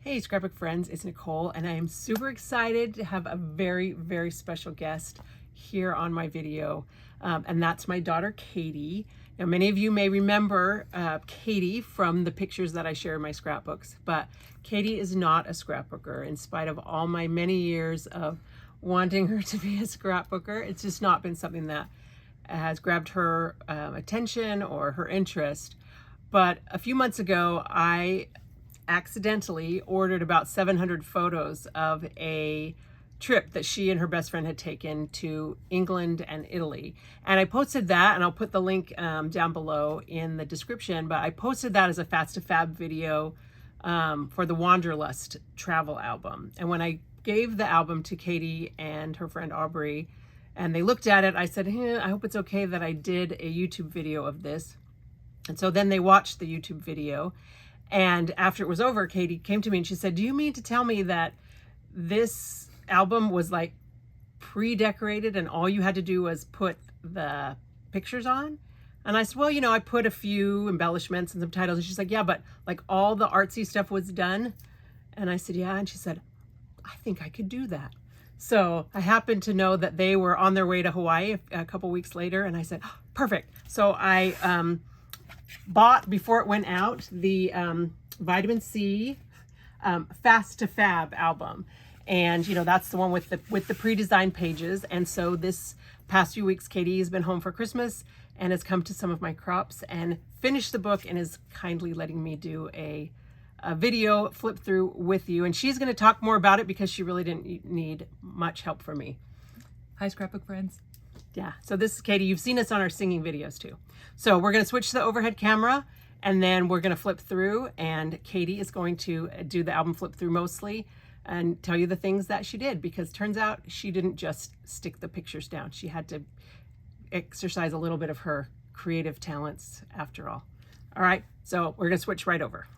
Hey scrapbook friends, it's Nicole and I am super excited to have a very, very special guest here on my video. And that's my daughter, Katie. Now, many of you may remember Katie from the pictures that I share in my scrapbooks, but Katie is not a scrapbooker in spite of all my many years of wanting her to be a scrapbooker. It's just not been something that has grabbed her attention or her interest. But a few months ago, I accidentally ordered about 700 photos of a trip that she and her best friend had taken to England and Italy. And I posted that, and I'll put the link down below in the description, but I posted that as a Fast2Fab video for the Wanderlust travel album. And when I gave the album to Katie and her friend Aubrey, and they looked at it, I said, I hope it's okay that I did a YouTube video of this. And so then they watched the YouTube video. And after it was over, Katie came to me and she said, do you mean to tell me that this album was like pre-decorated and all you had to do was put the pictures on? And I said, well, I put a few embellishments and some titles. And she's like, yeah, but like all the artsy stuff was done. And I said, yeah. And she said, I think I could do that. So I happened to know that they were on their way to Hawaii a couple weeks later. And I said, oh, perfect. So I bought, before it went out, the Vitamin Sea Fast2Fab album. And that's the one with the pre-designed pages. And so this past few weeks, Katie has been home for Christmas and has come to some of my crops and finished the book and is kindly letting me do a video flip through with you. And she's going to talk more about it because she really didn't need much help from me. Hi, scrapbook friends. Yeah, so this is Katie. You've seen us on our singing videos too. So we're going to switch to the overhead camera and then we're going to flip through, and Katie is going to do the album flip through mostly and tell you the things that she did, because turns out she didn't just stick the pictures down. She had to exercise a little bit of her creative talents after all. All right, so we're going to switch right over.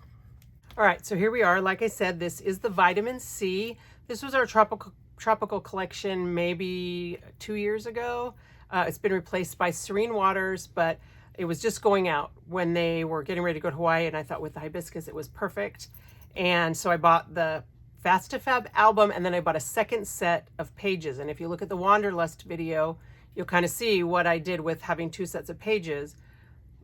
All right, so here we are. Like I said, this is the Vitamin Sea. This was our tropical collection maybe 2 years ago. It's been replaced by Serene Waters, but it was just going out when they were getting ready to go to Hawaii, and I thought with the hibiscus it was perfect. And so I bought the Fast2Fab album, and then I bought a second set of pages. And if you look at the Wanderlust video, you'll kind of see what I did with having two sets of pages.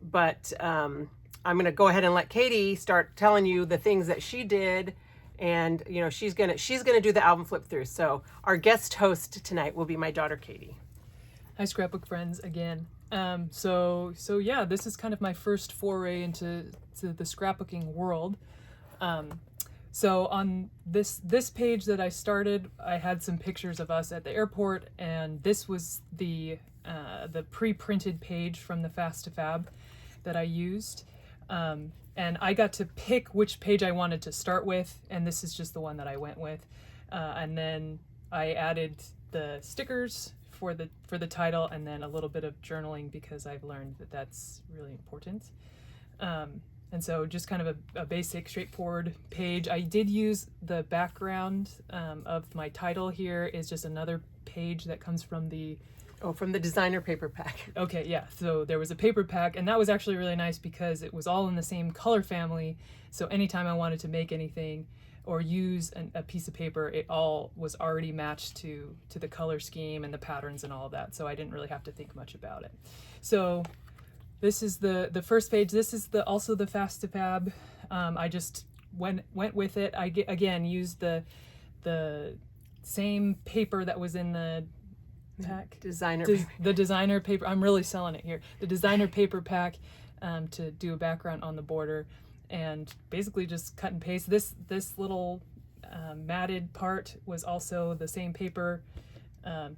But I'm going to go ahead and let Katie start telling you the things that she did. And she's gonna do the album flip through. So our guest host tonight will be my daughter Katie. Hi, scrapbook friends again. So yeah, this is kind of my first foray into the scrapbooking world. So on this page that I started, I had some pictures of us at the airport, and this was the pre-printed page from the Fast2Fab that I used. And I got to pick which page I wanted to start with, and this is just the one that I went with. And then I added the stickers for the title, and then a little bit of journaling because I've learned that that's really important. And so just kind of a basic, straightforward page. I did use the background of my title here is just another page that comes from the designer paper pack. Okay, yeah. So there was a paper pack, and that was actually really nice because it was all in the same color family. So anytime I wanted to make anything or use a piece of paper, it all was already matched to the color scheme and the patterns and all of that. So I didn't really have to think much about it. So this is the first page. This is also the Fast2Fab. I just went with it. I again used the same paper that was in the pack. The designer paper. I'm really selling it here. The designer paper pack to do a background on the border, and basically just cut and paste. This little matted part was also the same paper.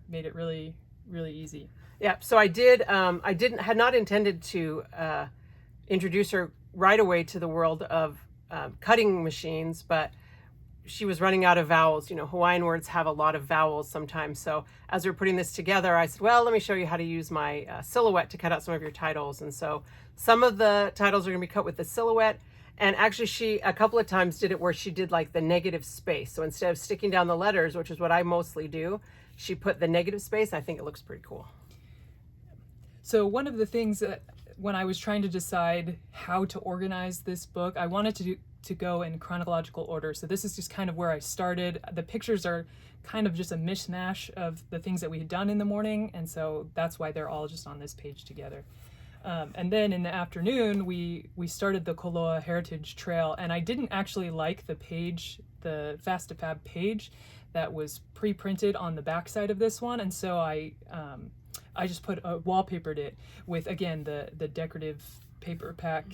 Made it really, really easy. Yeah, so I had not intended to introduce her right away to the world of cutting machines, but she was running out of vowels. Hawaiian words have a lot of vowels sometimes. So as we're putting this together, I said, well, let me show you how to use my silhouette to cut out some of your titles. And so some of the titles are going to be cut with the silhouette. And actually she a couple of times did it where she did like the negative space. So instead of sticking down the letters, which is what I mostly do, she put the negative space. I think it looks pretty cool. So one of the things that when I was trying to decide how to organize this book, I wanted to go in chronological order. So this is just kind of where I started. The pictures are kind of just a mishmash of the things that we had done in the morning, and so that's why they're all just on this page together. And then in the afternoon, we started the Koloa Heritage Trail, and I didn't actually like the page, the Fast2Fab page that was pre-printed on the backside of this one, and so I just wallpapered it with, again, the decorative paper pack.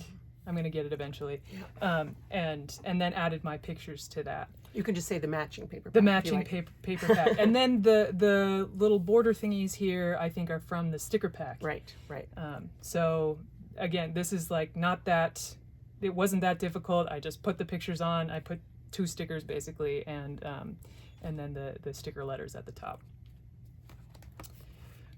I'm gonna get it eventually, and then added my pictures to that. You can just say the matching paper pack. The matching paper pack, and then the little border thingies here, I think, are from the sticker pack. Right. So again, this is like not that, it wasn't that difficult. I just put the pictures on. I put 2 stickers basically, and then the sticker letters at the top.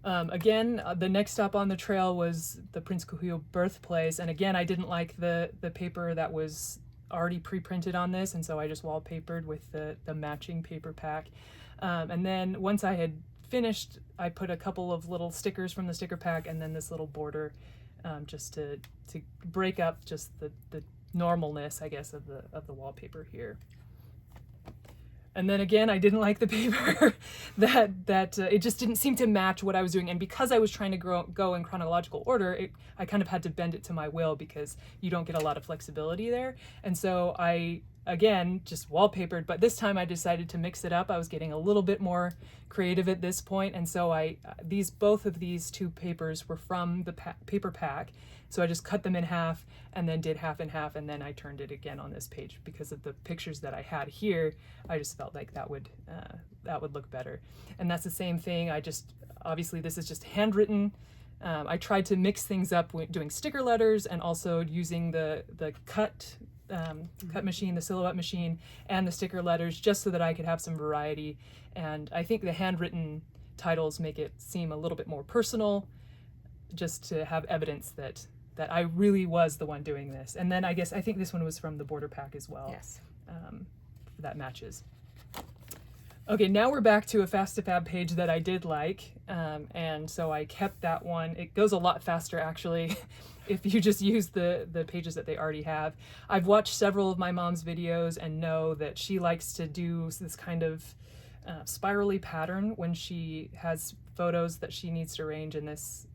Again, the next stop on the trail was the Prince Kuhio birthplace, and again, I didn't like the paper that was already pre-printed on this, and so I just wallpapered with the matching paper pack. And then once I had finished, I put a couple of little stickers from the sticker pack, and then this little border, just to break up just the normalness, I guess, of the wallpaper here. And then again, I didn't like the paper that it just didn't seem to match what I was doing. And because I was trying to go in chronological order, I kind of had to bend it to my will, because you don't get a lot of flexibility there. And so I, again, just wallpapered, but this time I decided to mix it up. I was getting a little bit more creative at this point. And so both of these 2 papers were from the paper pack. So I just cut them in half and then did half and half, and then I turned it again on this page. Because of the pictures that I had here, I just felt like that would look better. And that's the same thing. Obviously this is just handwritten. I tried to mix things up doing sticker letters and also using the cut machine, the silhouette machine, and the sticker letters, just so that I could have some variety. And I think the handwritten titles make it seem a little bit more personal, just to have evidence that I really was the one doing this. And then I think this one was from the border pack as well. Yes. That matches. Okay, now we're back to a Fast2Fab page that I did like, and so I kept that one. It goes a lot faster, actually, if you just use the pages that they already have. I've watched several of my mom's videos and know that she likes to do this kind of spirally pattern when she has photos that she needs to arrange in this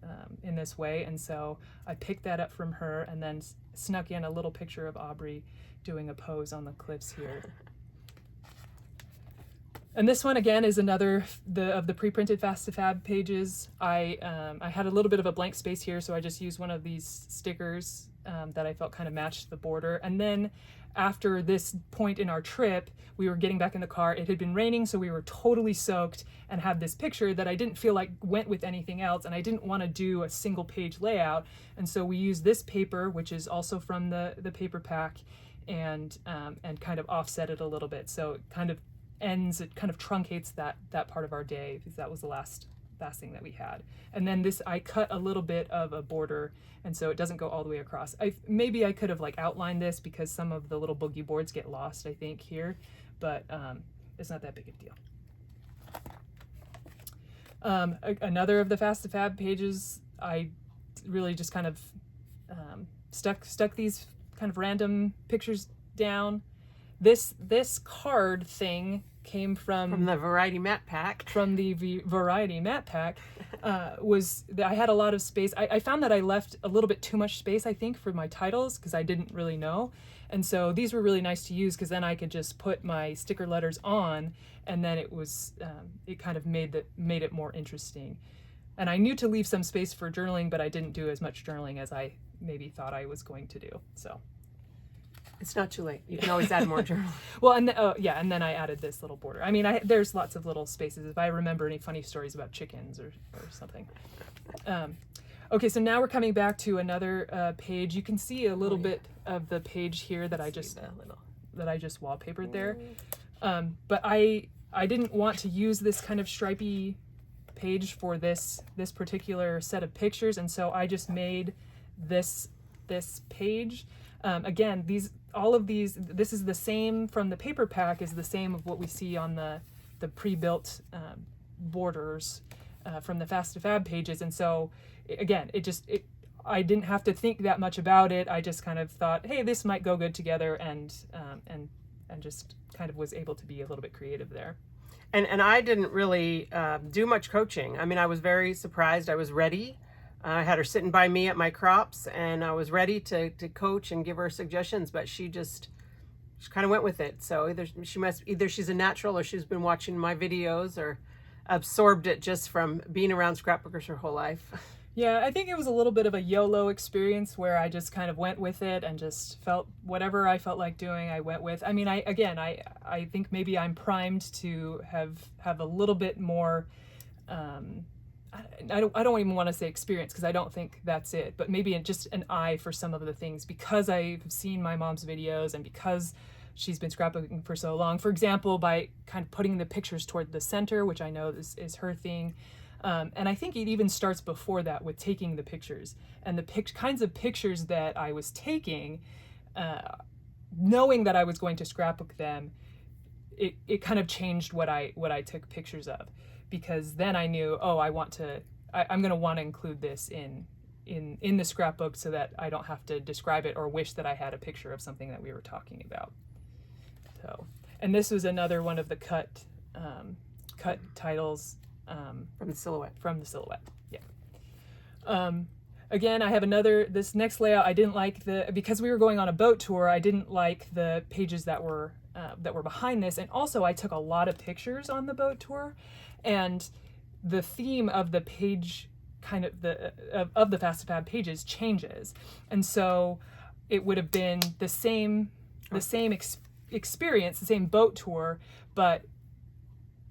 way, and so I picked that up from her and then snuck in a little picture of Aubrey doing a pose on the cliffs here. And this one again is another of the pre-printed Fast2Fab pages. I had a little bit of a blank space here, so I just used one of these stickers that I felt kind of matched the border. And then after this point in our trip, we were getting back in the car. It had been raining, so we were totally soaked, and had this picture that I didn't feel like went with anything else, and I didn't want to do a single page layout. And so we used this paper, which is also from the paper pack, and kind of offset it a little bit. So it kind of truncates that part of our day, because that was the last thing that we had. And then this, I cut a little bit of a border, and so it doesn't go all the way across. Maybe I could have like outlined this, because some of the little boogie boards get lost, I think, here, but it's not that big a deal. Another of the Fast2Fab pages, I really just kind of stuck these kind of random pictures down. This card thing came from the Variety Matte Pack. From the Variety Matte Pack. I had a lot of space. I found that I left a little bit too much space, I think, for my titles, because I didn't really know. And so these were really nice to use, because then I could just put my sticker letters on, and then it was it kind of made it more interesting. And I knew to leave some space for journaling, but I didn't do as much journaling as I maybe thought I was going to do. So it's not too late. You can always add more journal. Well, and then I added this little border. I mean, there's lots of little spaces if I remember any funny stories about chickens or something. Okay, so now we're coming back to another page. You can see a little bit of the page here that I just wallpapered there. But I didn't want to use this kind of stripy page for this particular set of pictures, and so I just made this page. Again, all of these, this is the same from the paper pack, is the same of what we see on the pre-built borders from the Fast2Fab pages. And so again, I didn't have to think that much about it. I just kind of thought, hey, this might go good together, and just kind of was able to be a little bit creative there. And I didn't really do much coaching. I mean, I was very surprised. I was ready. I had her sitting by me at my crops, and I was ready to coach and give her suggestions, but she kind of went with it. So either she's a natural, or she's been watching my videos, or absorbed it just from being around scrapbookers her whole life. Yeah, I think it was a little bit of a YOLO experience where I just kind of went with it and just felt whatever I felt like doing, I went with. I mean, I think maybe I'm primed to have a little bit more. I don't even want to say experience, because I don't think that's it, but maybe just an eye for some of the things, because I've seen my mom's videos and because she's been scrapbooking for so long. For example, by kind of putting the pictures toward the center, which I know is her thing. And I think it even starts before that with taking the pictures, and the kinds of pictures that I was taking, knowing that I was going to scrapbook them, it kind of changed what I took pictures of, because then I knew, oh, I'm going to want to include this in the scrapbook so that I don't have to describe it or wish that I had a picture of something that we were talking about. So, and this was another one of the cut titles. From the silhouette. Yeah. Again, I have this next layout. I didn't like because we were going on a boat tour, I didn't like the pages that were behind this. And also I took a lot of pictures on the boat tour, and the theme of the page, kind of of the Fast2Fab pages, changes. And so it would have been the same experience, the same boat tour, but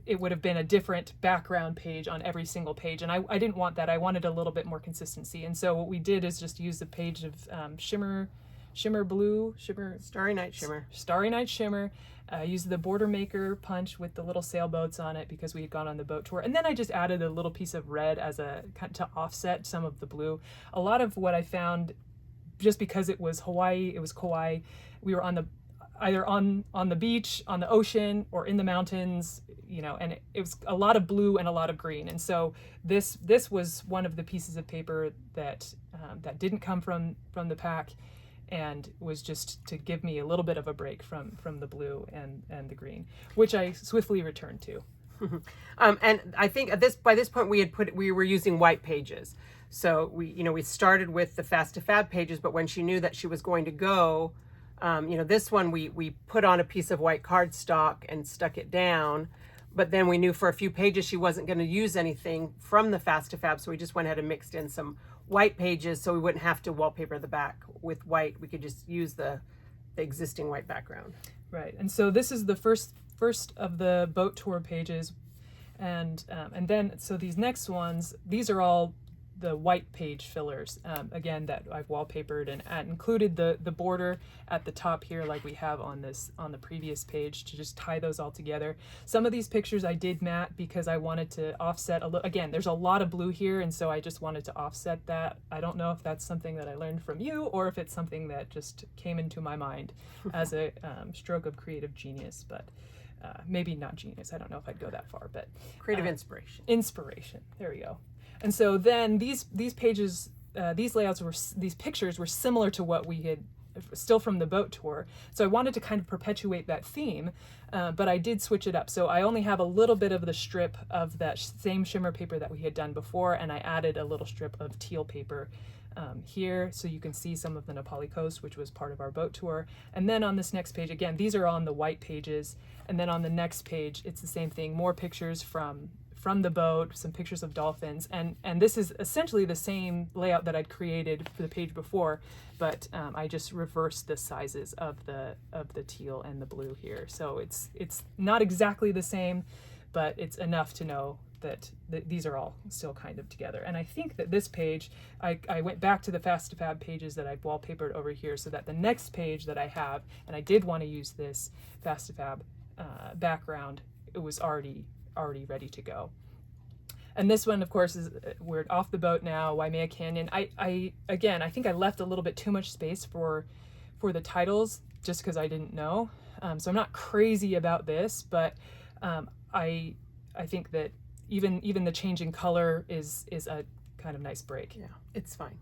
it would have been a different background page on every single page. And I didn't want that. I wanted a little bit more consistency. And so what we did is just use the page of Starry Night Shimmer. Use the border maker punch with the little sailboats on it, because we had gone on the boat tour. And then I just added a little piece of red to offset some of the blue. A lot of what I found, just because it was Hawaii, it was Kauai, we were either on the beach, on the ocean, or in the mountains, and it was a lot of blue and a lot of green. And so this was one of the pieces of paper that didn't come from the pack, and was just to give me a little bit of a break from the blue and the green, which I swiftly returned to. And I think by this point we were using white pages. So we started with the Fast2Fab pages, but when she knew that she was going to go, this one we put on a piece of white cardstock and stuck it down. But then we knew for a few pages she wasn't going to use anything from the Fast2Fab, so we just went ahead and mixed in some white pages so we wouldn't have to wallpaper the back with white. We could just use the existing white background. Right, and so this is the first of the boat tour pages, and then so these next ones, these are all the white page fillers, again, that I've wallpapered and included the border at the top here, like we have on the previous page, to just tie those all together. Some of these pictures I did matte because I wanted to offset a little. Again, there's a lot of blue here, and so I just wanted to offset that. I don't know if that's something that I learned from you, or if it's something that just came into my mind as a stroke of creative genius, but maybe not genius. I don't know if I'd go that far, but creative inspiration. Inspiration. There we go. And so then these pages, these pictures were similar to what we had, still from the boat tour. So I wanted to kind of perpetuate that theme, but I did switch it up. So I only have a little bit of the strip of that same shimmer paper that we had done before, and I added a little strip of teal paper here, so you can see some of the Nepali coast, which was part of our boat tour. And then on this next page, again, these are on the white pages, and then on the next page, it's the same thing, more pictures from the boat, some pictures of dolphins, and this is essentially the same layout that I'd created for the page before, but I just reversed the sizes of the teal and the blue here. So it's not exactly the same, but it's enough to know that these are all still kind of together. And I think that this page, I went back to the Fast2Fab pages that I've wallpapered over here, so that the next page that I have, and I did want to use this Fast2Fab background, it was already ready to go. And this one, of course, is we're off the boat now, Waimea Canyon. I think I left a little bit too much space for the titles, just because I didn't know. So I'm not crazy about this, but I think that even the changing color is a kind of nice break. Yeah, it's fine.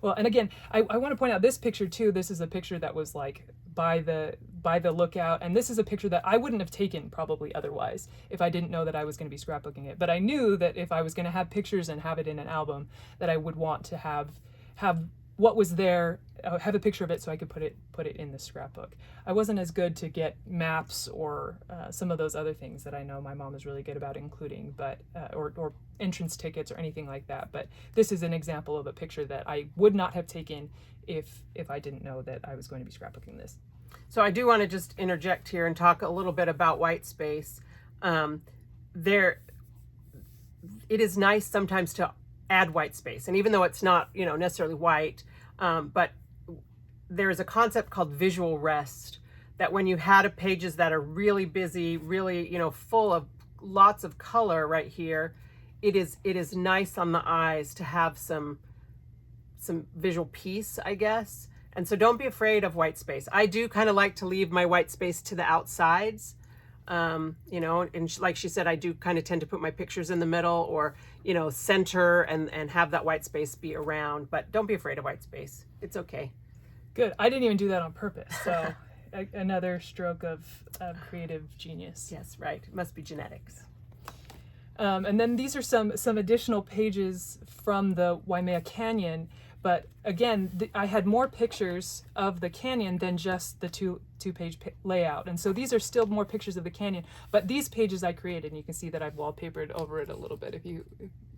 Well, and again, I want to point out this picture too. This is a picture that was like by the lookout, and this is a picture that I wouldn't have taken probably otherwise if I didn't know that I was going to be scrapbooking it. But I knew that if I was going to have pictures and have it in an album, that I would want to have what was there, have a picture of it so I could put it in the scrapbook. I wasn't as good to get maps or some of those other things that I know my mom is really good about including, but or entrance tickets or anything like that. But this is an example of a picture that I would not have taken if I didn't know that I was going to be scrapbooking this. So I do want to just interject here and talk a little bit about white space. It is nice sometimes to add white space, and even though it's not, you know, necessarily white, but there is a concept called visual rest, that when you had pages that are really busy, really, you know, full of lots of color right here, it is nice on the eyes to have some visual peace, I guess. And so don't be afraid of white space. I do kind of like to leave my white space to the outsides. You know, and like she said, I do kind of tend to put my pictures in the middle, or, you know, center and have that white space be around. But don't be afraid of white space. It's okay. Good. I didn't even do that on purpose. So another stroke of creative genius. Yes, right. It must be genetics. And then these are some additional pages from the Waimea Canyon. But again, I had more pictures of the canyon than just the two-page layout. And so these are still more pictures of the canyon. But these pages I created, and you can see that I've wallpapered over it a little bit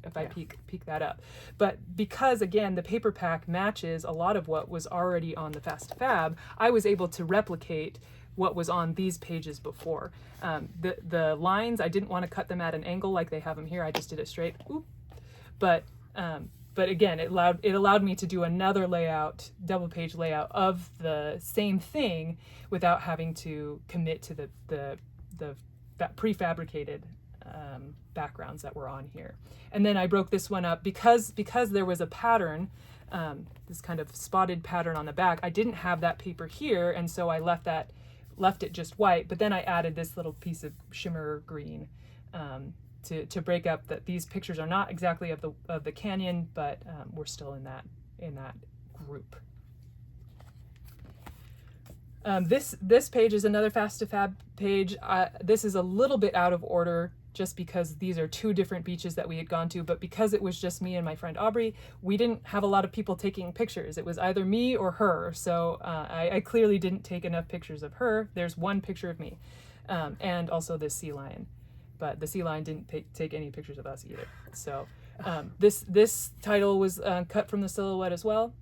if I peek that up. But because, again, the paper pack matches a lot of what was already on the Fast2Fab, I was able to replicate what was on these pages before. The lines, I didn't want to cut them at an angle like they have them here. I just did it straight. Oop. But again, it allowed me to do another layout, double page layout of the same thing without having to commit to that prefabricated backgrounds that were on here. And then I broke this one up because there was a pattern, this kind of spotted pattern on the back. I didn't have that paper here, and so I left it just white. But then I added this little piece of shimmer green. To break up that these pictures are not exactly of the canyon, but we're still in that group. This page is another Fast2Fab page. This is a little bit out of order just because these are two different beaches that we had gone to, but because it was just me and my friend Aubrey, we didn't have a lot of people taking pictures. It was either me or her, so I clearly didn't take enough pictures of her. There's one picture of me, and also this sea lion. But the sea lion didn't take any pictures of us either. So this title was cut from the silhouette as well.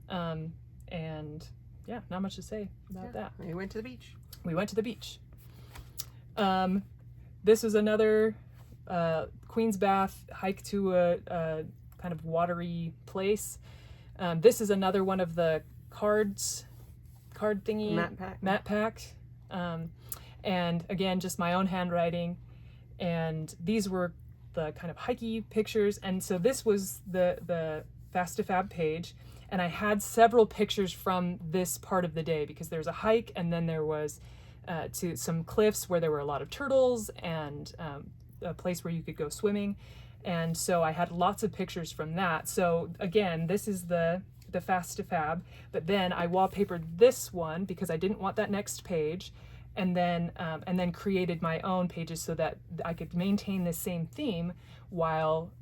And yeah, not much to say about that. We went to the beach. We went to the beach. This was another Queen's Bath hike to a kind of watery place. This is another one of the card thingy. Matte pack. And again, just my own handwriting. And these were the kind of hikey pictures. And so this was the Fast2Fab page. And I had several pictures from this part of the day because there's a hike, and then there was to some cliffs where there were a lot of turtles, and a place where you could go swimming. And so I had lots of pictures from that. So again, this is the Fast2Fab, but then I wallpapered this one because I didn't want that next page. And then created my own pages so that I could maintain the same theme while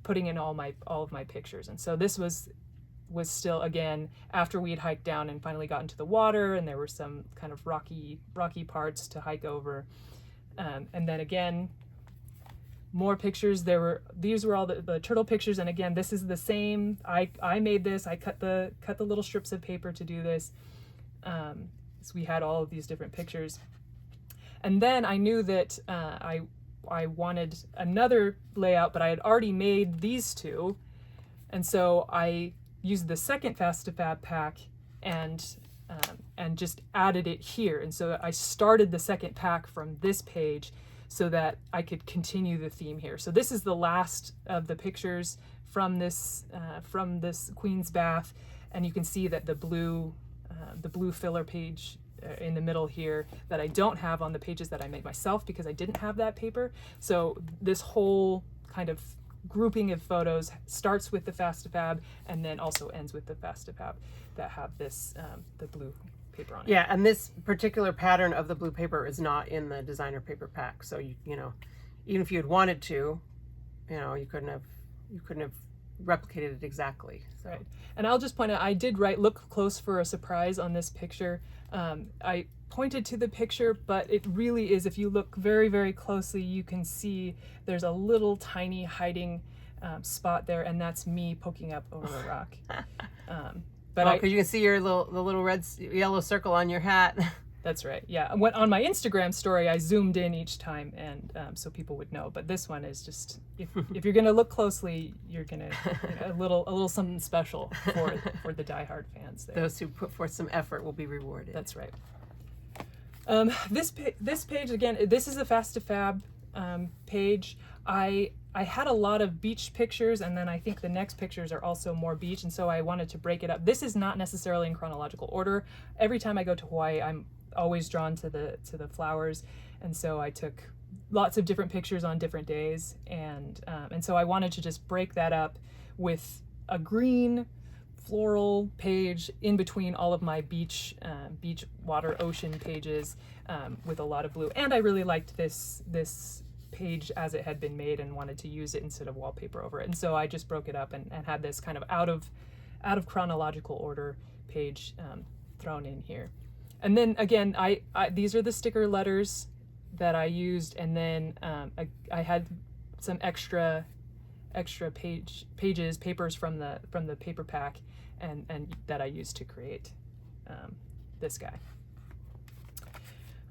putting in all of my pictures. And so this was still, again, after we had hiked down and finally got into the water, and there were some kind of rocky parts to hike over. And then again, more pictures. These were all the turtle pictures, and again, this is the same. I made this. I cut the little strips of paper to do this. So we had all of these different pictures. And then I knew that I wanted another layout, but I had already made these two. And so I used the second Fast2Fab pack and just added it here. And so I started the second pack from this page so that I could continue the theme here. So this is the last of the pictures from this Queen's Bath. And you can see that the blue filler page in the middle here that I don't have on the pages that I made myself because I didn't have that paper. So this whole kind of grouping of photos starts with the Fast2Fab and then also ends with the Fast2Fab that have this the blue paper on it. Yeah, and this particular pattern of the blue paper is not in the designer paper pack. So you know, even if you had wanted to, you know, you couldn't have replicated it exactly. So. Right. And I'll just point out, I did write "look close for a surprise" on this picture. I pointed to the picture, but it really is, if you look very, very closely, you can see there's a little tiny hiding spot there, and that's me poking up over the rock. But because you can see the little yellow circle on your hat. That's right. Yeah. On my Instagram story, I zoomed in each time, and so people would know. But this one is just, if you're gonna look closely, you're gonna a little something special for the diehard fans there. Those who put forth some effort will be rewarded. That's right. This page again. This is a Fast2Fab page. I had a lot of beach pictures, and then I think the next pictures are also more beach, and so I wanted to break it up. This is not necessarily in chronological order. Every time I go to Hawaii, I'm always drawn to the flowers, and so I took lots of different pictures on different days, and so I wanted to just break that up with a green floral page in between all of my beach, water, ocean pages, with a lot of blue. And I really liked this page as it had been made and wanted to use it instead of wallpaper over it, and so I just broke it up and had this kind of out of chronological order page thrown in here. And then again, I these are the sticker letters that I used, and then I had some extra papers from the paper pack and that I used to create this guy.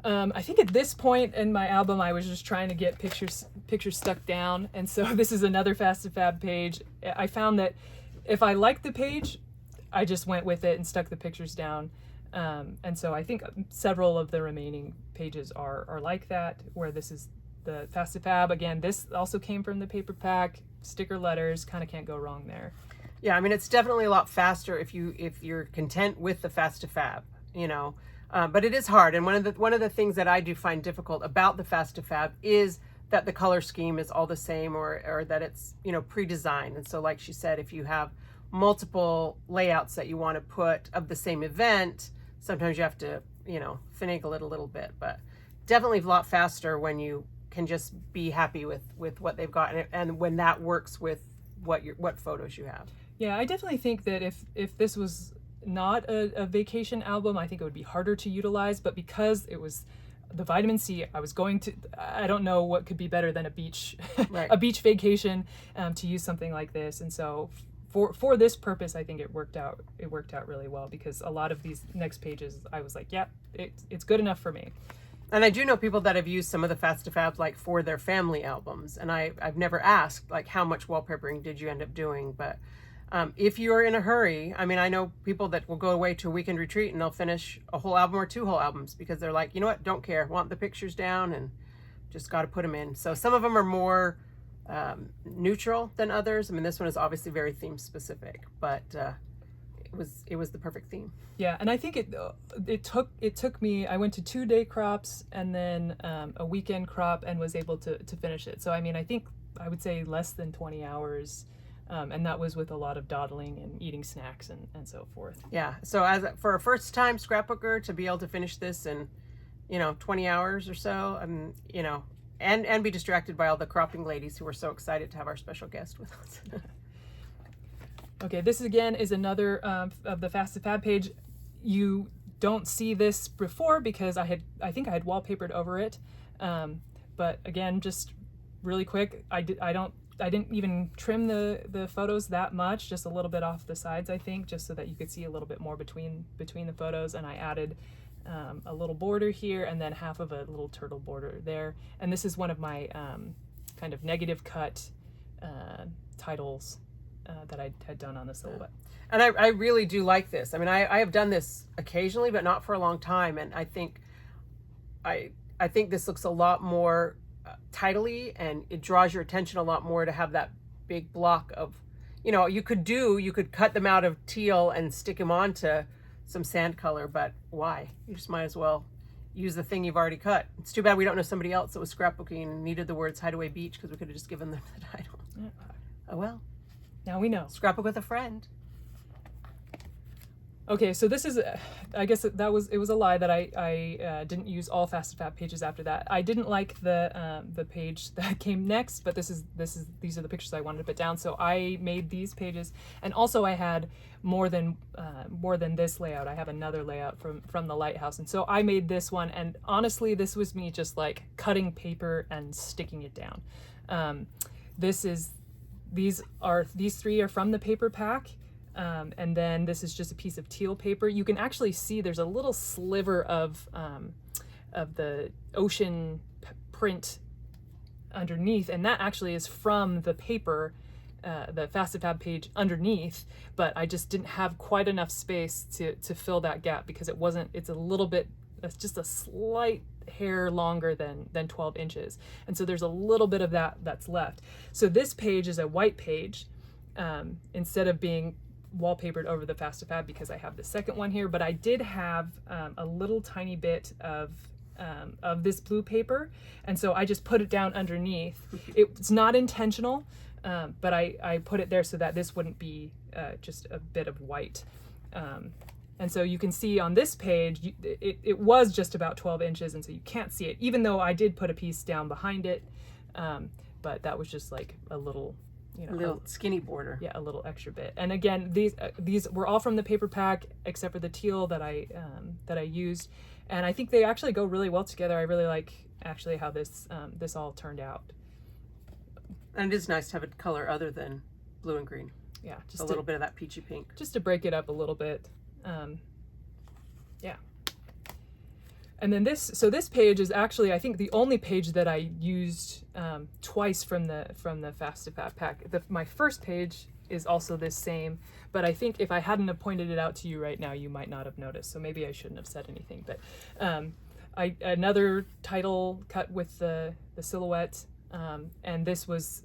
I think at this point in my album, I was just trying to get pictures stuck down, and so this is another Fast2Fab page. I found that if I liked the page, I just went with it and stuck the pictures down, and so I think several of the remaining pages are like that, where this is the Fast2Fab. Again, this also came from the paper pack, sticker letters, kind of can't go wrong there. Yeah, I mean, it's definitely a lot faster if you're content with the Fast2Fab, you know. But it is hard, and one of the things that I do find difficult about the Fast2Fab is that the color scheme is all the same, or that it's, you know, pre-designed. And so, like she said, if you have multiple layouts that you want to put of the same event, sometimes you have to, you know, finagle it a little bit. But definitely a lot faster when you can just be happy with what they've got, and when that works with what photos you have. Yeah, I definitely think that if this was not a vacation album, I think it would be harder to utilize, but because it was the Vitamin Sea, I don't know what could be better than a beach Right. a beach vacation, to use something like this. And so for this purpose, I think it worked out really well, because a lot of these next pages I was like, yeah, it's good enough for me. And I do know people that have used some of the Fast2Fabs like for their family albums, and I've never asked like how much wallpapering did you end up doing, but if you're in a hurry, I mean, I know people that will go away to a weekend retreat and they'll finish a whole album or 2 whole albums because they're like, you know what, don't care, want the pictures down and just got to put them in. So some of them are more neutral than others. I mean, this one is obviously very theme specific, but it was the perfect theme. Yeah, and I think it took me, I went to 2-day crops and then a weekend crop and was able to finish it. So I mean, I would say less than 20 hours. And that was with a lot of dawdling and eating snacks and so forth. Yeah. So for a first time scrapbooker to be able to finish this in, you know, 20 hours or so, you know, and be distracted by all the cropping ladies who were so excited to have our special guest with us. Okay, this again is another of the Fast2Fab page. You don't see this before because I think I had wallpapered over it. But again, just really quick, I didn't even trim the photos that much, just a little bit off the sides, I think, just so that you could see a little bit more between the photos. And I added a little border here and then half of a little turtle border there. And this is one of my kind of negative cut titles that I had done on the silhouette. And I really do like this. I mean, I have done this occasionally, but not for a long time. And I think this looks a lot more tidily, and it draws your attention a lot more to have that big block of, you know, you could cut them out of teal and stick them onto some sand color, but why? You just might as well use the thing you've already cut. It's too bad we don't know somebody else that was scrapbooking and needed the words Hideaway Beach, because we could have just given them the title. Yeah. Oh well, Now we know. scrapbook with a friend. Okay, so this is, I guess it was a lie that I didn't use all Fast2Fab pages after that. I didn't like the page that came next, but these are the pictures I wanted to put down. So I made these pages, and also I had more than this layout. I have another layout from the lighthouse, and so I made this one. And honestly, this was me just like cutting paper and sticking it down. These three are from the paper pack. And then this is just a piece of teal paper. You can actually see there's a little sliver of the ocean print underneath, and that actually is from the paper, the Fast2Fab page underneath, but I just didn't have quite enough space to fill that gap because it's a little bit, it's just a slight hair longer than 12 inches. And so there's a little bit of that's left. So this page is a white page, instead of being wallpapered over the Fast2Fab because I have the second one here, but I did have a little tiny bit of this blue paper, and so I just put it down underneath. It's not intentional, but I put it there so that this wouldn't be just a bit of white. And so you can see on this page, it was just about 12 inches, and so you can't see it, even though I did put a piece down behind it, but that was just like a little, A little skinny border. Yeah, a little extra bit. And again, these were all from the paper pack except for the teal that I used, and I think they actually go really well together. I really like actually how this all turned out. And it is nice to have a color other than blue and green. Yeah, just a little bit of that peachy pink. Just to break it up a little bit. Yeah. And then this page is actually, I think, the only page that I used twice from the Fast2Fab pack. My first page is also this same, but I think if I hadn't have pointed it out to you right now, you might not have noticed. So maybe I shouldn't have said anything. But another title cut with the silhouette, and this was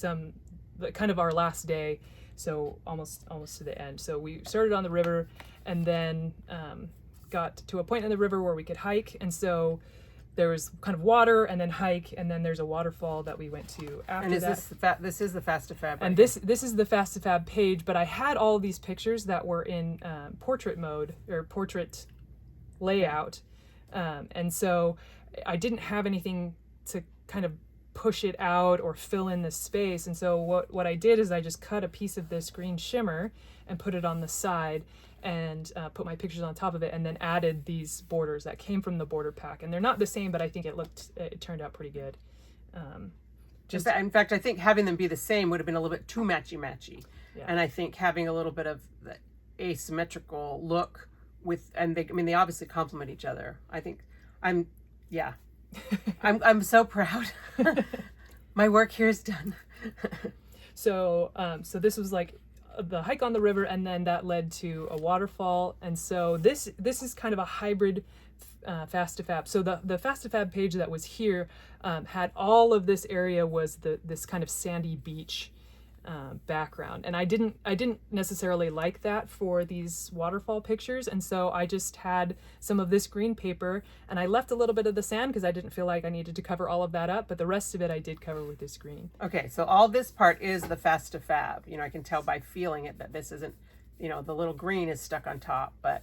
kind of our last day, so almost to the end. So we started on the river, and then got to a point in the river where we could hike, and so there was kind of water and then hike, and then there's a waterfall that we went to after and is that. This is the Fast2Fab, right? And this is the Fast2Fab page, but I had all of these pictures that were in portrait mode or portrait layout, and so I didn't have anything to kind of push it out or fill in the space. And so what I did is I just cut a piece of this green shimmer and put it on the side, and put my pictures on top of it, and then added these borders that came from the border pack. And they're not the same, but I think it turned out pretty good. In fact, I think having them be the same would have been a little bit too matchy. Yeah. And I think having a little bit of the asymmetrical look they obviously complement each other. I'm so proud. My work here is done. So this was like the hike on the river, and then that led to a waterfall. And so this is kind of a hybrid Fast2Fab. So the Fast2Fab page that was here had all of this area was this kind of sandy beach background, and I didn't necessarily like that for these waterfall pictures, and so I just had some of this green paper, and I left a little bit of the sand because I didn't feel like I needed to cover all of that up, but the rest of it I did cover with this green. Okay, so all this part is the Fast2Fab. I can tell by feeling it that this isn't, the little green is stuck on top, but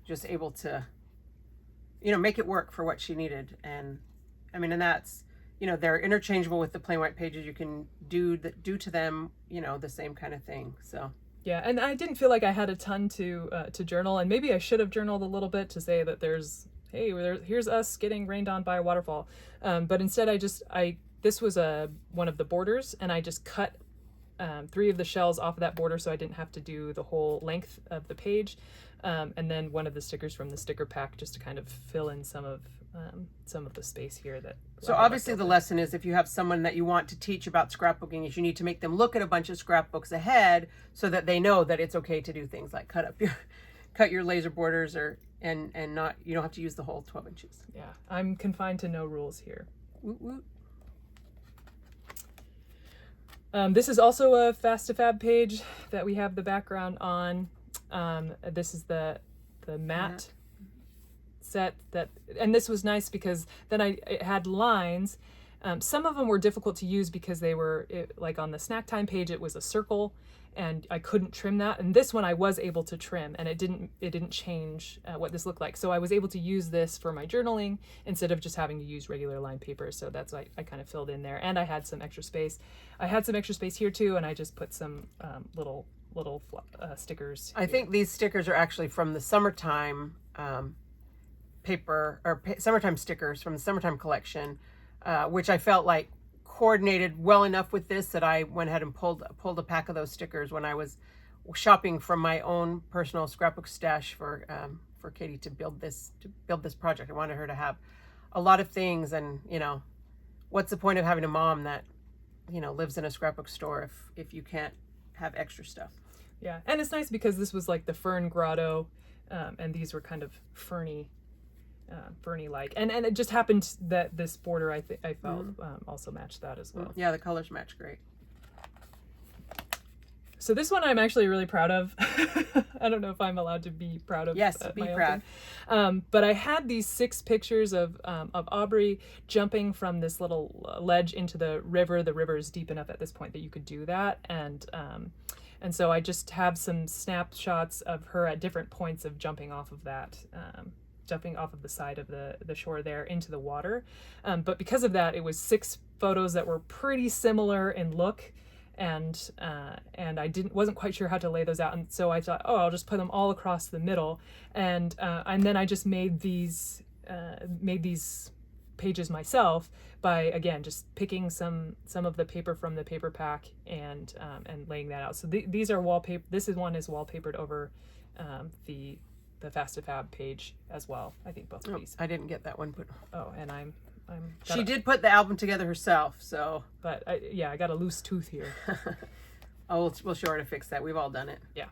just able to make it work for what she needed. And and that's, they're interchangeable with the plain white pages. You can do to them, the same kind of thing. So yeah, and I didn't feel like I had a ton to journal, and maybe I should have journaled a little bit to say that here's us getting rained on by a waterfall. But instead, this was one of the borders, and I just cut 3 of the shells off of that border, so I didn't have to do the whole length of the page. And then one of the stickers from the sticker pack, just to kind of fill in some of the space here. So obviously the lesson is, if you have someone that you want to teach about scrapbooking, is you need to make them look at a bunch of scrapbooks ahead so that they know that it's okay to do things like cut your laser borders, and not, you don't have to use the whole 12 inches. Yeah, I'm confined to no rules here. Woot woot. This is also a Fast2Fab page that we have the background on. This is the matte set and this was nice because then it had lines, Some of them were difficult to use because they were like on the snack time page, it was a circle and I couldn't trim that. And this one I was able to trim, and it didn't change what this looked like. So I was able to use this for my journaling instead of just having to use regular lined paper. So that's why I kind of filled in there, and I had some extra space. I had some extra space here too, and I just put some little stickers. I think these stickers are actually from the summertime paper, or summertime stickers from the summertime collection, which I felt like coordinated well enough with this that I went ahead and pulled a pack of those stickers when I was shopping from my own personal scrapbook stash for Katie to build this project. I wanted her to have a lot of things, and what's the point of having a mom that lives in a scrapbook store if you can't have extra stuff? Yeah, and it's nice because this was like the fern grotto, and these were kind of ferny like, and it just happened that this border I felt also matched that as well. Yeah, the colors match great. So this one I'm actually really proud of. I don't know if I'm allowed to be proud of. Yes, be proud. But I had these 6 pictures of Aubrey jumping from this little ledge into the river. The river is deep enough at this point that you could do that, and so I just have some snapshots of her at different points of jumping off of that. Jumping off of the side of the shore there into the water. But because of that, it was 6 photos that were pretty similar in look, and I wasn't quite sure how to lay those out, and so I thought, oh, I'll just put them all across the middle, and then I just made these pages myself by, again, just picking some of the paper from the paper pack and laying that out. So these are wallpaper. This one is wallpapered over the Fast2Fab page as well. I think both of these. I didn't get that one put. Oh, and I'm she did put the album together herself, so. But I got a loose tooth here. Oh, we'll show her to fix that. We've all done it. Yeah.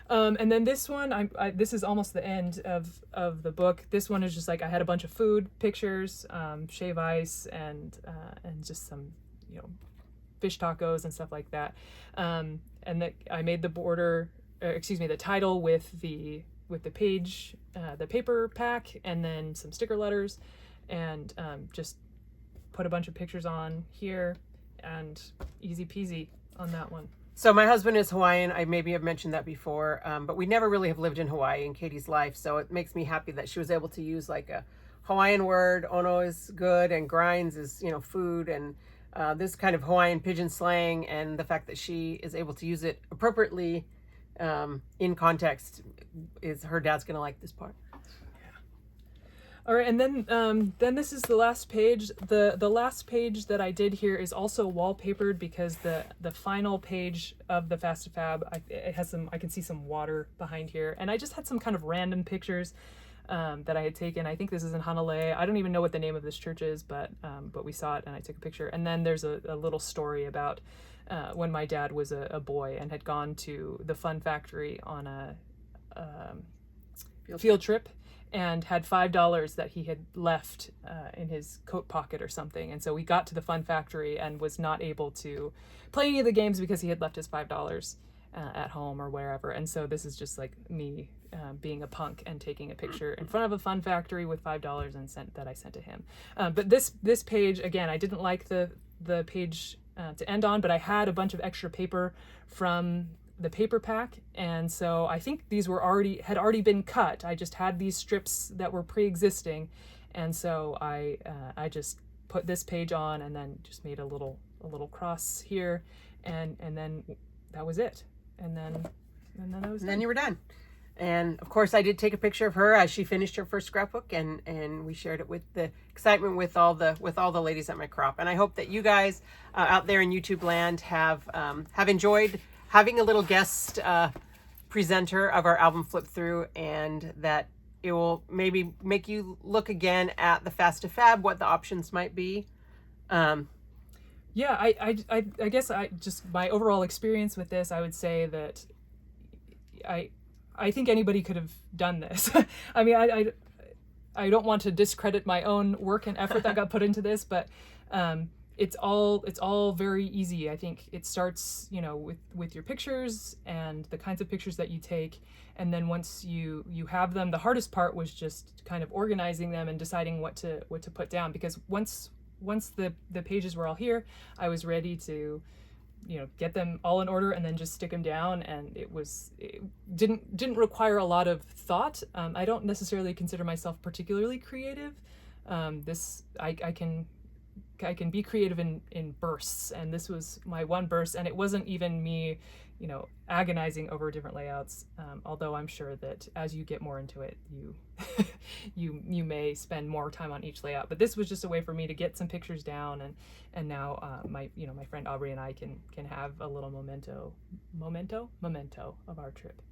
And then this one, this is almost the end of the book. This one is just like I had a bunch of food pictures, shave ice, and just some fish tacos and stuff like that. And that I made the border, the title with the page, the paper pack, and then some sticker letters, and just put a bunch of pictures on here, and easy peasy on that one. So my husband is Hawaiian. I maybe have mentioned that before, but we never really have lived in Hawaii in Katie's life, so it makes me happy that she was able to use like a Hawaiian word. Ono is good, and grinds is food, and this kind of Hawaiian pidgin slang, and the fact that she is able to use it appropriately in context is her dad's gonna like this part. All right, and then this is the last page. The last page that I did here is also wallpapered because the final page of the Fast2Fab, it has I can see some water behind here, and I just had some kind of random pictures that I had taken. I think this is in Hanalei. I don't even know what the name of this church is, but we saw it and I took a picture. And then there's a little story about when my dad was a boy and had gone to the Fun Factory on a field trip, and had $5 that he had left in his coat pocket or something. And so we got to the Fun Factory and was not able to play any of the games because he had left his $5 at home or wherever. And so this is just like me being a punk and taking a picture in front of a Fun Factory with $5 and that I sent to him. But this page, again, I didn't like the page to end on, but I had a bunch of extra paper from the paper pack, and so I think these had already been cut. I just had these strips that were pre-existing, and so I just put this page on and then just made a little cross here, and then that was it. And then I was done. Then you were done. And of course I did take a picture of her as she finished her first scrapbook, and we shared it with the excitement with all the ladies at my crop. And I hope that you guys out there in YouTube land have enjoyed having a little guest presenter of our album flip through, and that it will maybe make you look again at the Fast2Fab, what the options might be. Yeah, I guess just my overall experience with this, I would say that I think anybody could have done this. I mean, I don't want to discredit my own work and effort that got put into this, but it's all very easy. I think it starts, with your pictures and the kinds of pictures that you take, and then once you have them, the hardest part was just kind of organizing them and deciding what to put down, because once the pages were all here, I was ready to, get them all in order and then just stick them down. And it didn't require a lot of thought. I don't necessarily consider myself particularly creative. I can be creative in bursts, and this was my one burst, and it wasn't even me, agonizing over different layouts. Although I'm sure that as you get more into it, you you may spend more time on each layout. But this was just a way for me to get some pictures down, and now my friend Aubrey and I can have a little memento of our trip.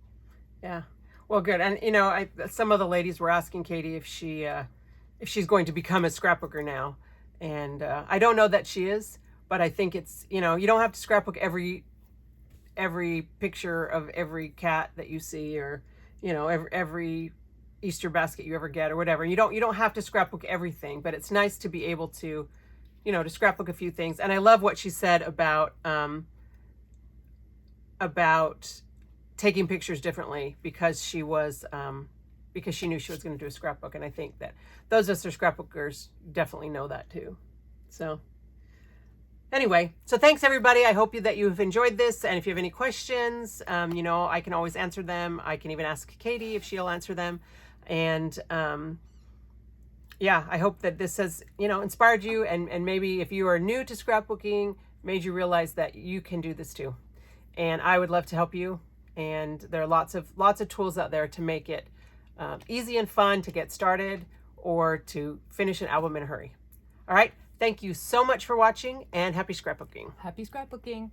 Yeah, well, good. And some of the ladies were asking Katie if she's going to become a scrapbooker now, and I don't know that she is, but I think it's you don't have to scrapbook every picture of every cat that you see, or every Easter basket you ever get, or whatever. You don't have to scrapbook everything, but it's nice to be able to to scrapbook a few things. And I love what she said about taking pictures differently because she knew she was going to do a scrapbook. And I think that those of us who are scrapbookers definitely know that too. So anyway, so thanks everybody. I hope that you've enjoyed this. And if you have any questions, I can always answer them. I can even ask Katie if she'll answer them. And yeah, I hope that this has, inspired you. And maybe if you are new to scrapbooking, made you realize that you can do this too. And I would love to help you. And there are lots of tools out there to make it easy and fun to get started or to finish an album in a hurry. All right. Thank you so much for watching, and happy scrapbooking. Happy scrapbooking.